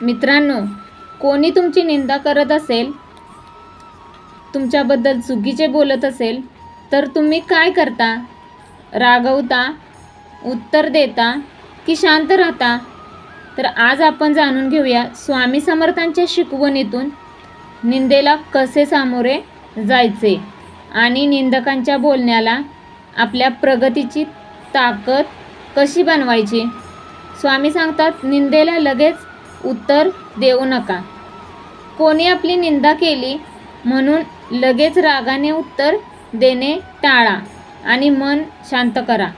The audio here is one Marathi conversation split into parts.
मित्रांनो, कोणी तुमची निंदा करत असेल, तुमच्याबद्दल चुकीचे बोलत असेल तर तुम्ही काय करता? रागवता, उत्तर देता की शांत राहता? तर आज आपण जाणून घेऊया स्वामी समर्थांच्या शिकवणीतून निंदेला कसे सामोरे जायचे आणि निंदकांच्या बोलण्याला आपल्या प्रगतीची ताकद कशी बनवायची. स्वामी सांगतात, निंदेला लगेच उत्तर देऊ नका. कोणी आपली निंदा केली म्हणून लगेच रागाने उत्तर देणे टाळा आणि मन शांत करा.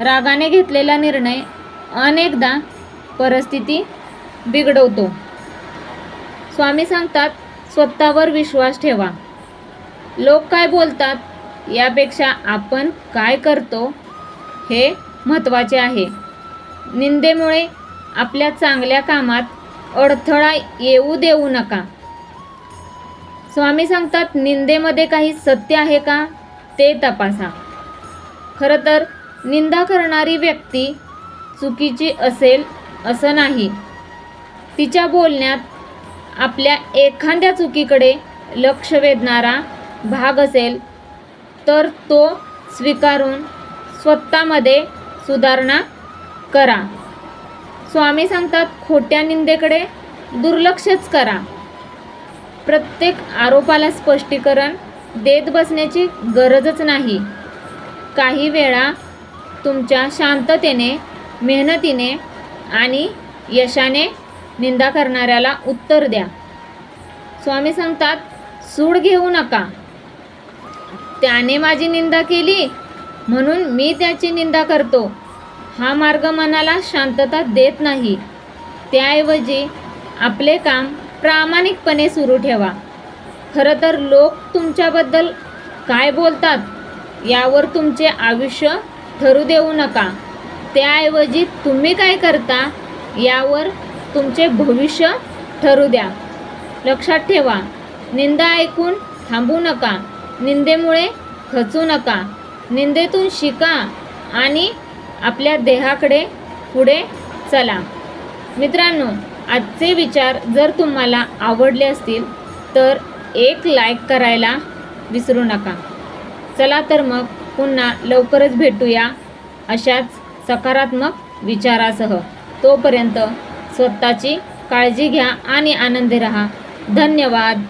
रागाने घेतलेला निर्णय अनेकदा परिस्थिती बिघडवतो. स्वामी सांगतात, स्वतःवर विश्वास ठेवा. लोक काय बोलतात यापेक्षा आपण काय करतो हे महत्त्वाचे आहे. निंदेमुळे आपल्या चांगल्या कामात अडथळा येऊ देऊ नका. स्वामी सांगतात, निंदेमध्ये काही सत्य आहे का ते तपासा. खरं तर निंदा करणारी व्यक्ती चुकीची असेल असं नाही. तिच्या बोलण्यात आपल्या एखाद्या चुकीकडे लक्ष वेधणारा भाग असेल तर तो स्वीकारून स्वतःमध्ये सुधारणा करा. स्वामी सांगतात, खोट्या निंदेकडे दुर्लक्षच करा. प्रत्येक आरोपाला स्पष्टीकरण देत बसण्याची गरजच नाही. काही वेळा तुमच्या शांततेने, मेहनतीने आणि यशाने निंदा करणाऱ्याला उत्तर द्या. स्वामी सांगतात, सूड घेऊ नका. त्याने माझी निंदा केली म्हणून मी त्याची निंदा करतो, हा मार्ग मनाला शांतता देत नाही. त्याऐवजी आपले काम प्रामाणिकपणे सुरू ठेवा. खरं तर लोक तुमच्याबद्दल काय बोलतात यावर तुमचे आयुष्य ठरू देऊ नका. त्याऐवजी तुम्ही काय करता यावर तुमचे भविष्य ठरू द्या. लक्षात ठेवा, निंदा ऐकून थांबू नका. निंदेमुळे खचू नका. निंदेतून शिका आणि आपल्या ध्येयाकडे पुढे चला. मित्रांनो, आजचे विचार जर तुम्हाला आवडले असतील तर एक लाईक करायला विसरू नका. चला तर मग पुन्हा लवकरच भेटूया अशाच सकारात्मक विचारासह. तोपर्यंत स्वतःची काळजी घ्या आणि आनंदी राहा. धन्यवाद.